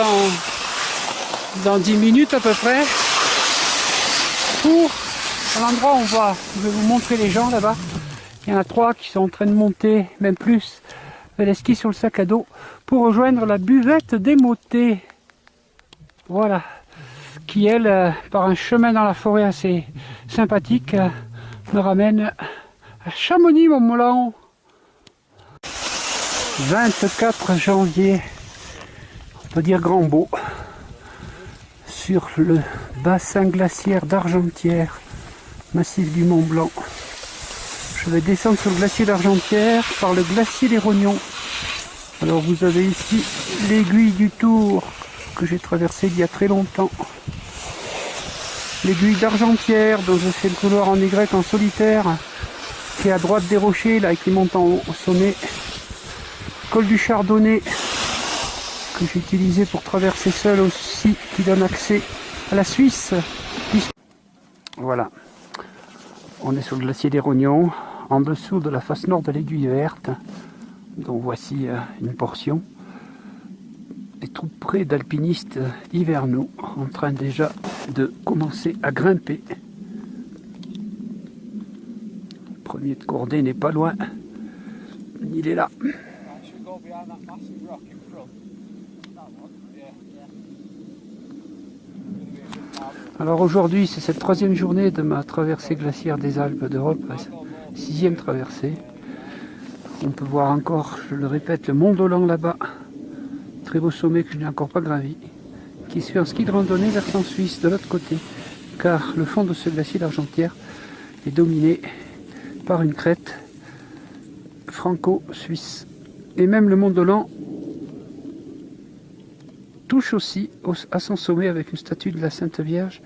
dans 10 minutes à peu près, pour l'endroit où je vais vous montrer les gens là-bas. Il y en a 3 qui sont en train de monter, même plus, le ski sur le sac à dos, pour rejoindre la buvette des Motets. Voilà, qui elle, par un chemin dans la forêt assez sympathique, me ramène à Chamonix-Mont-Blanc. 24 janvier, on peut dire grand beau, sur le bassin glaciaire d'Argentière, massif du Mont Blanc. Je vais descendre sur le glacier d'Argentière par le glacier des Rognons. Alors vous avez ici l'aiguille du Tour que j'ai traversée il y a très longtemps. L'aiguille d'Argentière dont je fais le couloir en Y en solitaire, qui est à droite des rochers là et qui monte en haut au sommet. Col du Chardonnay que j'ai utilisé pour traverser seul aussi, qui donne accès à la Suisse. Voilà, on est sur le glacier des Rognons, en dessous de la face nord de l'aiguille verte, dont voici une portion. Et tout près d'alpinistes hivernaux, en train déjà de commencer à grimper. Le premier de cordée n'est pas loin, il est là. Alors aujourd'hui, c'est cette 3e journée de ma traversée glaciaire des Alpes d'Europe, 6e traversée. On peut voir encore, je le répète, le Mont Dolent là-bas, très beau sommet que je n'ai encore pas gravi, qui suit un ski de randonnée versant suisse de l'autre côté, car le fond de ce glacier d'Argentière est dominé par une crête franco-suisse. Et même le Mont Dolent touche aussi à son sommet avec une statue de la Sainte Vierge,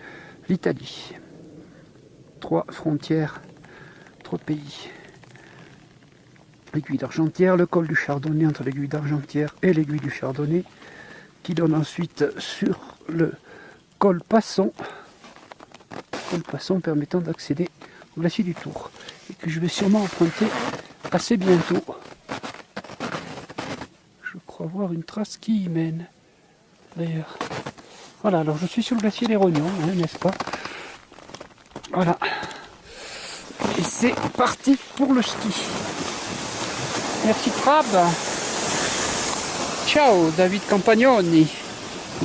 l'Italie. 3 frontières, 3 pays. L'aiguille d'Argentière, le col du Chardonnay entre l'aiguille d'Argentière et l'aiguille du Chardonnay, qui donne ensuite sur le col Passon permettant d'accéder au glacier du Tour, et que je vais sûrement emprunter assez bientôt. Je crois voir une trace qui y mène. D'ailleurs, voilà, alors je suis sur le glacier des Rognons, hein, n'est-ce pas? Voilà, et c'est parti pour le ski. Merci Trab. Ciao David Campagnoni.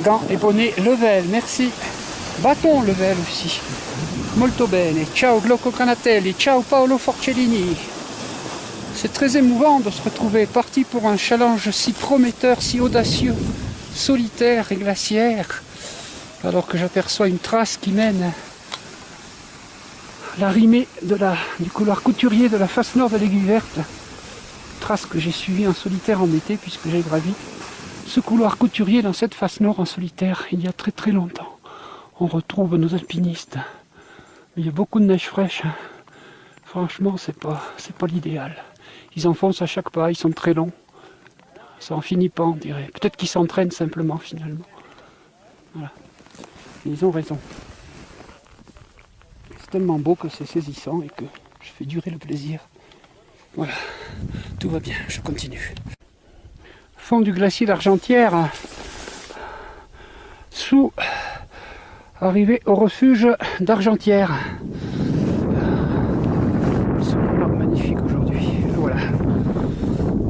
Gants et bonnet Level, merci. Bâton Level aussi. Molto bene. Ciao Glauco Canatelli. Ciao Paolo Forcellini. C'est très émouvant de se retrouver parti pour un challenge si prometteur, si audacieux, solitaire et glaciaire, alors que j'aperçois une trace qui mène à l'arrimée du couloir couturier de la face nord de l'aiguille verte. Trace que j'ai suivie en solitaire en été, puisque j'ai gravi ce couloir couturier dans cette face nord en solitaire il y a très très longtemps. On retrouve nos alpinistes. Il y a beaucoup de neige fraîche. Franchement, c'est pas l'idéal. Ils enfoncent à chaque pas, ils sont très longs. Ça en finit pas, on dirait. Peut-être qu'ils s'entraînent simplement, finalement. Voilà. Ils ont raison. C'est tellement beau que c'est saisissant et que je fais durer le plaisir. Voilà. Tout va bien, je continue. Fond du glacier d'Argentière. Arrivé au refuge d'Argentière. C'est magnifique aujourd'hui. Voilà.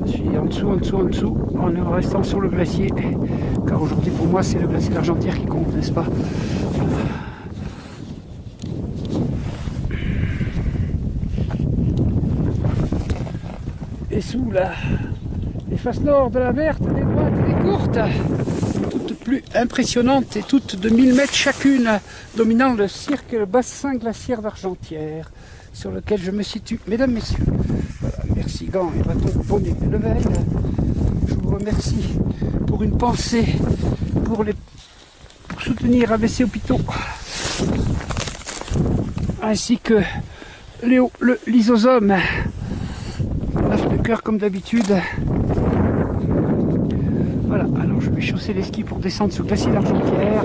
Je suis en dessous, en restant sur le glacier. Car aujourd'hui pour moi c'est le glacier d'Argentière qui compte, n'est-ce pas? Et sous les faces nord de la verte, les droites et les courtes, toutes plus impressionnantes et toutes de 1000 mètres chacune, dominant le cirque et le bassin glaciaire d'Argentière, sur lequel je me situe. Mesdames, messieurs, voilà, merci gants et bâtons, bonnet et level. Je vous remercie pour une pensée, pour soutenir ABC Hôpitaux, ainsi que Léo le lysosome. longueur comme d'habitude. Voilà, alors je vais chausser les skis pour descendre ce glacier d'Argentière.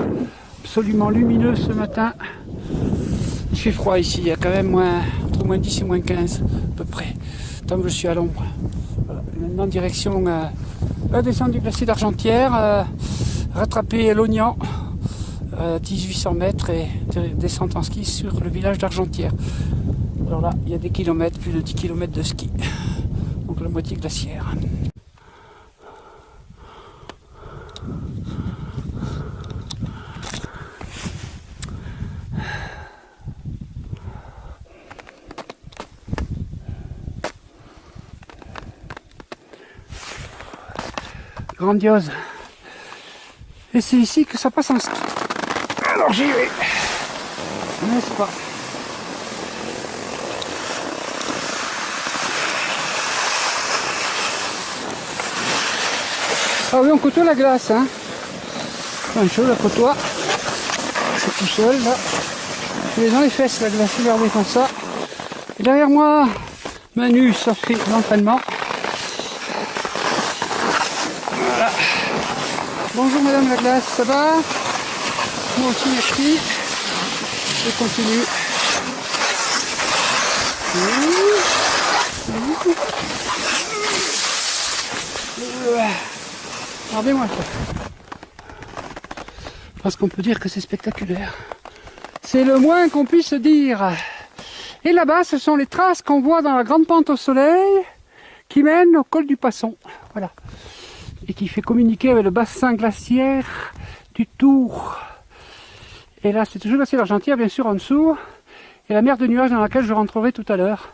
Absolument lumineux ce matin. Il fait froid ici, il y a quand même entre moins 10 et moins 15 à peu près, tant que je suis à l'ombre. Voilà, maintenant direction la descente du glacier d'Argentière, rattraper l'Ognan, 1800 mètres et descente en ski sur le village d'Argentière. Alors là, il y a des kilomètres, plus de 10 km de ski, donc la moitié glaciaire. Grandiose. Et c'est ici que ça passe en ski. Alors j'y vais. N'est-ce pas? Ah oui, on côtoie la glace, hein. Enfin, je la côtoie. Je suis tout seul, là. Je vais dans les fesses, la glace, regardez comme ça. Et derrière moi, Manu, ça fait l'entraînement. Voilà. Bonjour Madame la glace, ça va? Moi aussi, merci. Je continue. Regardez-moi ça. Je pense qu'on peut dire que c'est spectaculaire. C'est le moins qu'on puisse dire. Et là-bas, ce sont les traces qu'on voit dans la grande pente au soleil qui mène au col du Passon. Voilà. Et qui fait communiquer avec le bassin glaciaire du Tour. Et là, c'est toujours le glacier d'Argentière, bien sûr, en dessous. Et la mer de nuages dans laquelle je rentrerai tout à l'heure.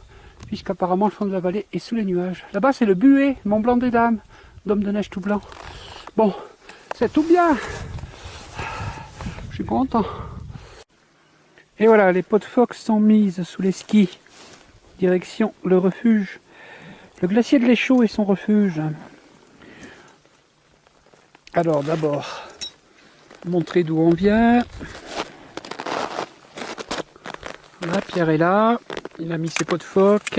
Puisqu'apparemment, le fond de la vallée est sous les nuages. Là-bas, c'est le Buet, Mont Blanc des Dames. Dôme de neige tout blanc. Bon, c'est tout bien. Je suis content. Et voilà, les pots de phoque sont mises sous les skis. Direction le refuge. Le glacier de l'Échaud et son refuge. Alors d'abord, montrer d'où on vient. Là, Pierre est là. Il a mis ses pots de phoque.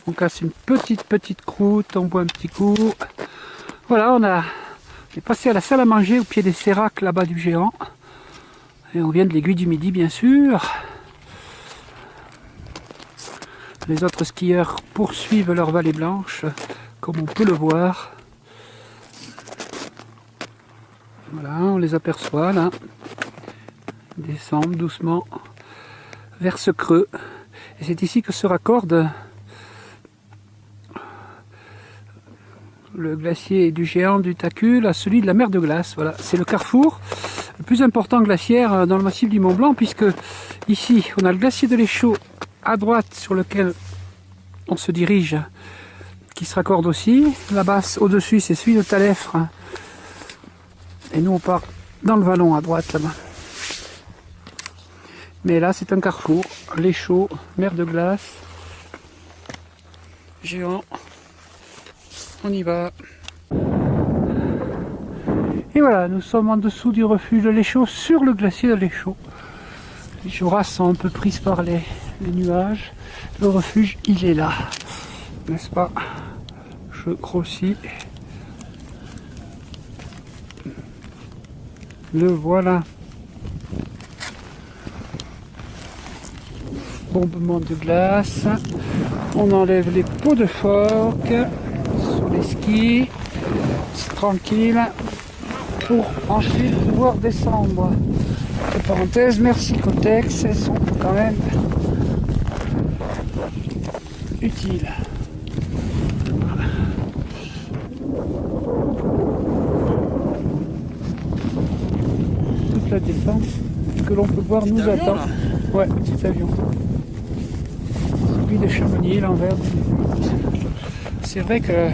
On casse une petite croûte, on boit un petit coup. Voilà, on est passé à la salle à manger au pied des séracs là-bas du géant. Et on vient de l'Aiguille du Midi, bien sûr. Les autres skieurs poursuivent leur vallée blanche, comme on peut le voir. Voilà, on les aperçoit là. Ils descendent doucement vers ce creux. Et c'est ici que se raccorde le glacier du géant du Tacul à celui de la mer de glace. Voilà, c'est le carrefour le plus important glaciaire dans le massif du Mont Blanc, puisque ici on a le glacier de l'Échaud à droite sur lequel on se dirige, qui se raccorde aussi. Là-bas au-dessus c'est celui de Talefre. Et nous on part dans le vallon à droite là-bas. Mais là c'est un carrefour, l'Échaud, mer de glace, géant. On y va. Et voilà, nous sommes en dessous du refuge de l'Échaud, sur le glacier de l'Échaud. Les jorasses sont un peu prises par les nuages. Le refuge, il est là. N'est-ce pas? Je grossis. Le voilà. Bombement de glace. On enlève les pots de phoque sur les skis. C'est tranquille. Pour ensuite pouvoir descendre. Entre parenthèses, merci Cotex, elles sont quand même utiles. Voilà. Toute la descente que l'on peut voir nous attend. Ouais, petit avion. Celui de Chamonix, l'envers. C'est vrai que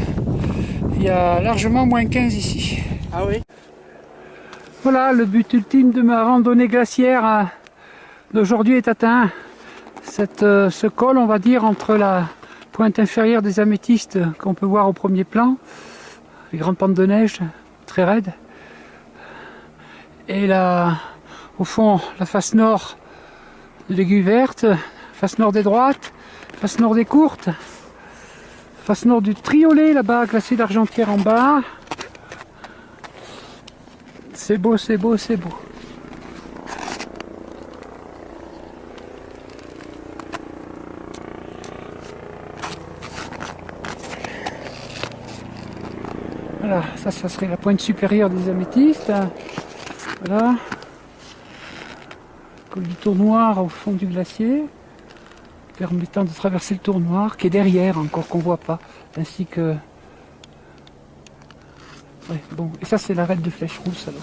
il y a largement moins 15 ici. Ah oui? Voilà, le but ultime de ma randonnée glaciaire d'aujourd'hui est atteint. Ce col, on va dire, entre la pointe inférieure des améthystes qu'on peut voir au premier plan, les grandes pentes de neige très raides, et là, au fond, la face nord de l'Aiguille Verte, face nord des droites, face nord des courtes, Face nord du Triolet, là-bas, glacier d'Argentière en bas. C'est beau, c'est beau, c'est beau. Voilà, ça serait la pointe supérieure des améthystes. Voilà. Col du Tour Noir au fond du glacier, permettant de traverser le Tour Noir, qui est derrière encore, qu'on voit pas, ainsi que... Ouais, bon, et ça c'est l'arête de Flèche Rousse alors,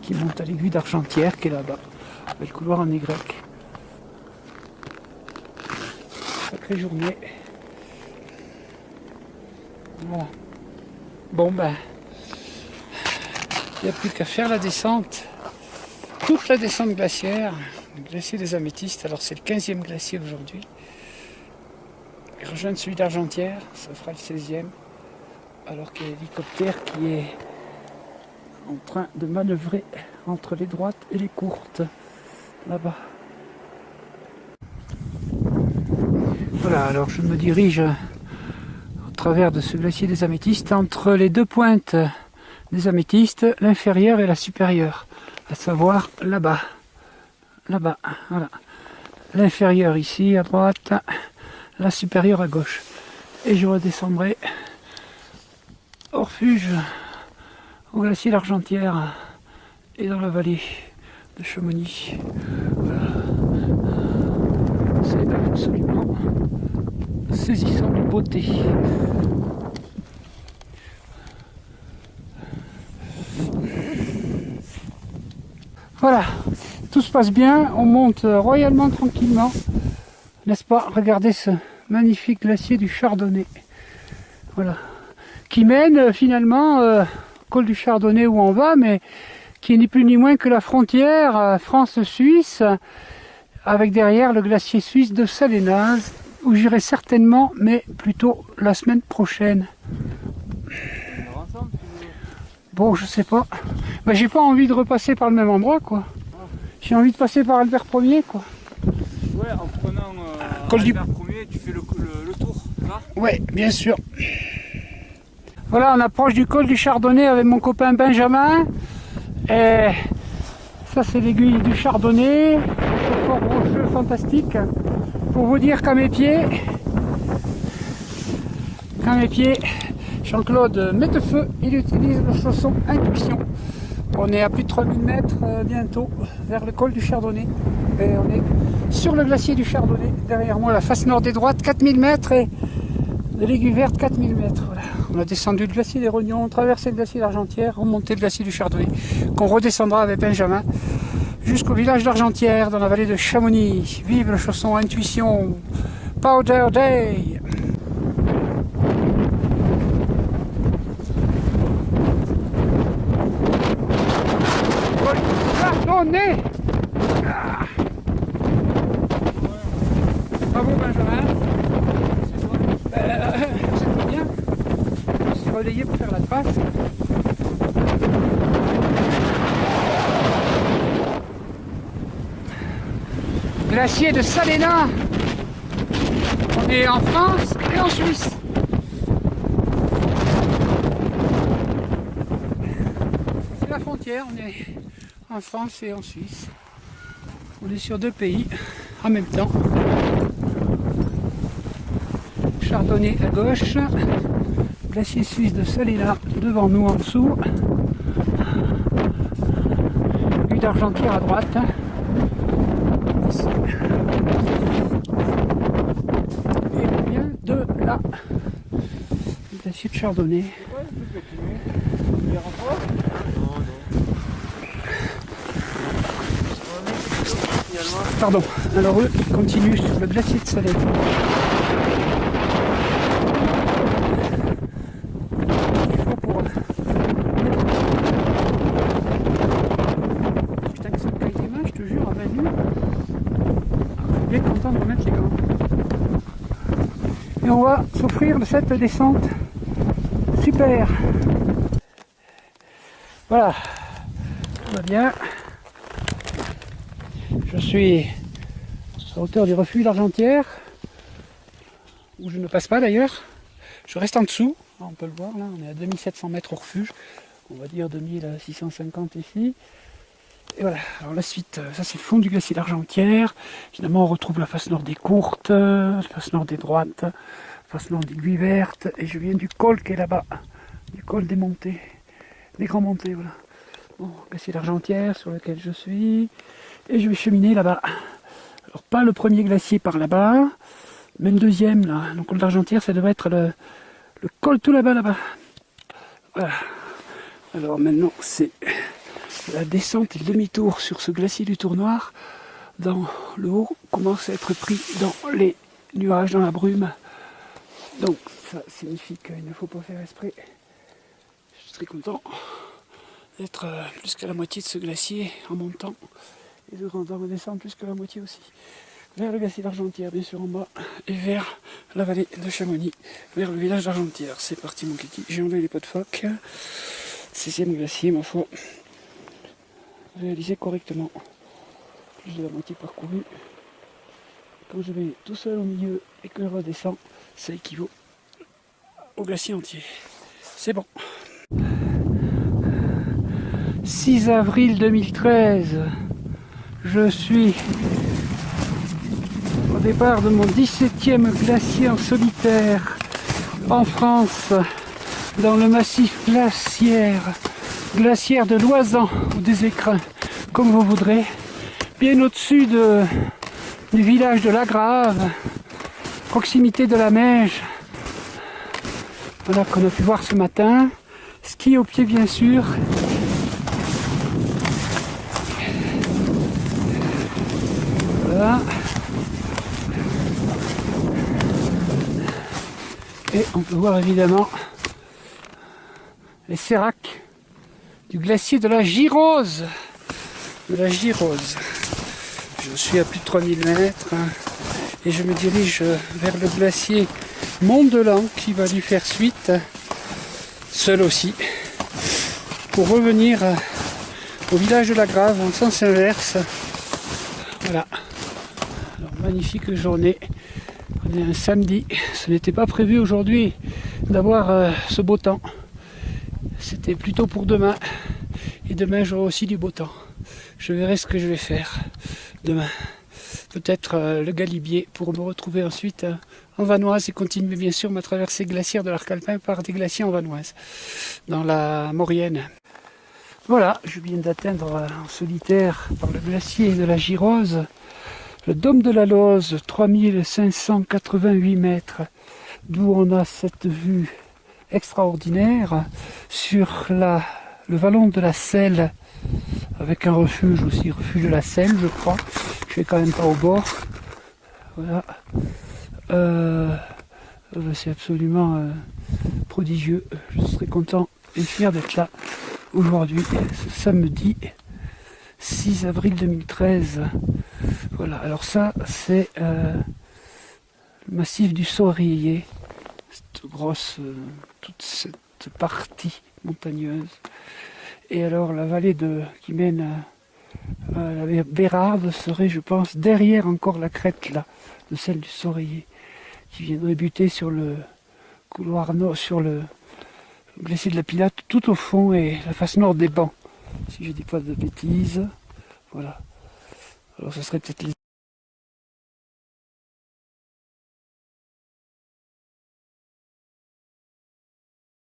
qui monte à l'aiguille d'Argentière, qui est là-bas, avec le couloir en Y. Sacrée journée. Voilà. Bon ben, il n'y a plus qu'à faire la descente. Toute la descente glaciaire, le glacier des Améthystes, alors c'est le 15e glacier aujourd'hui. Et rejoindre celui d'Argentière, ça fera le 16e. Alors qu'il y a l'hélicoptère qui est en train de manœuvrer entre les droites et les courtes, là-bas. Voilà, alors je me dirige au travers de ce glacier des Améthystes, entre les deux pointes des Améthystes, l'inférieure et la supérieure. À savoir là-bas, voilà. L'inférieure ici à droite, la supérieure à gauche. Et je redescendrai au refuge, au glacier d'Argentière et dans la vallée de Chamonix. Voilà. C'est absolument saisissant de beauté. Voilà, tout se passe bien, on monte royalement tranquillement, n'est-ce pas? Regardez ce magnifique glacier du Chardonnay, voilà, qui mène finalement au col du Chardonnay où on va, mais qui est ni plus ni moins que la frontière France-Suisse, avec derrière le glacier suisse de Salénaz, où j'irai certainement, mais plutôt la semaine prochaine. Bon, je sais pas. Ben, j'ai pas envie de repasser par le même endroit, quoi. J'ai envie de passer par Albert Ier, quoi. Ouais, en prenant Albert Ier, tu fais le tour, là. Ouais, bien sûr. Voilà, on approche du col du Chardonnay avec mon copain Benjamin. Et ça, c'est l'aiguille du Chardonnay. C'est fort rocheux, fantastique. Pour vous dire qu'à mes pieds, Jean-Claude Mettefeu, il utilise le chausson Intuition. On est à plus de 3000 mètres bientôt vers le col du Chardonnay. Et on est sur le glacier du Chardonnay. Derrière moi, la face nord des droites, 4000 mètres et de l'aiguille verte, 4000 mètres. Voilà. On a descendu le glacier des Rognons, traversé le glacier d'Argentière, remonté le glacier du Chardonnay, qu'on redescendra avec Benjamin jusqu'au village d'Argentière, dans la vallée de Chamonix. Vive le chausson Intuition, Powder Day! Chardonnay! Ah. Bravo Benjamin! C'est très bien. Je suis relayé pour faire la trace. Glacier de Salénaz. On est en France et en Suisse. C'est la frontière, on est en France et en Suisse. On est sur deux pays en même temps. Chardonnay à gauche, glacier suisse de Salénaz devant nous en dessous, l'aiguille d'Argentière à droite. Ici. Et on vient de là, le glacier de Chardonnay. Pardon, alors eux ils continuent sur le glacier de Salénaz. Putain que ça me caille les mains, je te jure, à 20 minutes. Je suis bien content de remettre les gants. Et on va s'offrir de cette descente. Super. Voilà, tout va bien. Je suis à hauteur du refuge d'Argentière, où je ne passe pas d'ailleurs. Je reste en dessous, on peut le voir là, on est à 2700 mètres au refuge, on va dire 2650 ici. Et voilà, alors la suite, ça c'est le fond du glacier d'Argentière. Finalement on retrouve la face nord des Courtes, la face nord des Droites, la face nord des Guy Vertes, et je viens du col qui est là-bas, du col des montées, des grands montées, voilà. Bon, glacier d'Argentière sur lequel je suis, et je vais cheminer là-bas. Alors pas le premier glacier par là-bas, mais le deuxième là, le col d'Argentière, ça devrait être le col tout là-bas. Voilà. Alors maintenant c'est la descente et le demi-tour sur ce glacier du Tournoir. Dans le haut commence à être pris dans les nuages, dans la brume. Donc ça signifie qu'il ne faut pas faire esprit. Je suis très content d'être plus qu'à la moitié de ce glacier en montant et de redescendre plus que la moitié aussi. Vers le glacier d'Argentière, bien sûr en bas, et vers la vallée de Chamonix, vers le village d'Argentière. C'est parti mon kiki, j'ai enlevé les pots de phoque. 16e glacier, ma foi. Réalisé correctement. Plus de la moitié parcourue. Quand je vais tout seul au milieu et que je redescends, ça équivaut au glacier entier. C'est bon. 6 avril 2013. Je suis au départ de mon 17e glacier en solitaire en France, dans le massif glaciaire de Loisan ou des Écrins, comme vous voudrez, bien au-dessus du village de La Grave, proximité de la Meige. Voilà qu'on a pu voir ce matin. Ski au pied bien sûr. Voilà. Et on peut voir évidemment les séracs du glacier de la Girose. Je suis à plus de 3000 mètres et je me dirige vers le glacier Mont-Delan qui va lui faire suite, seul aussi, pour revenir au village de La Grave en sens inverse. Voilà. Alors, magnifique journée. On est un samedi. Ce n'était pas prévu aujourd'hui d'avoir ce beau temps. C'était plutôt pour demain. Et demain j'aurai aussi du beau temps. Je verrai ce que je vais faire demain. Peut-être le Galibier pour me retrouver ensuite en Vanoise et continuer bien sûr ma traversée glaciaire de l'arc alpin par des glaciers en Vanoise, dans la Maurienne. Voilà, je viens d'atteindre en solitaire par le glacier de la Girose le dôme de la Loze, 3588 mètres, d'où on a cette vue extraordinaire sur le vallon de la Selle, avec un refuge aussi, refuge de la Selle je crois. Je suis quand même pas au bord. Voilà. C'est absolument prodigieux. Je serais content et fier d'être là aujourd'hui, ce samedi 6 avril 2013. Voilà, alors ça c'est le massif du Saurier, toute cette partie montagneuse. Et alors la vallée qui mène à la Bérarde serait, je pense, derrière encore la crête là, de celle du Saurier, qui viendrait buter sur le couloir nord, sur le glacier de la Pilote, tout au fond, et la face nord des Bancs, si je dis pas de bêtises. Voilà. Alors ce serait peut-être les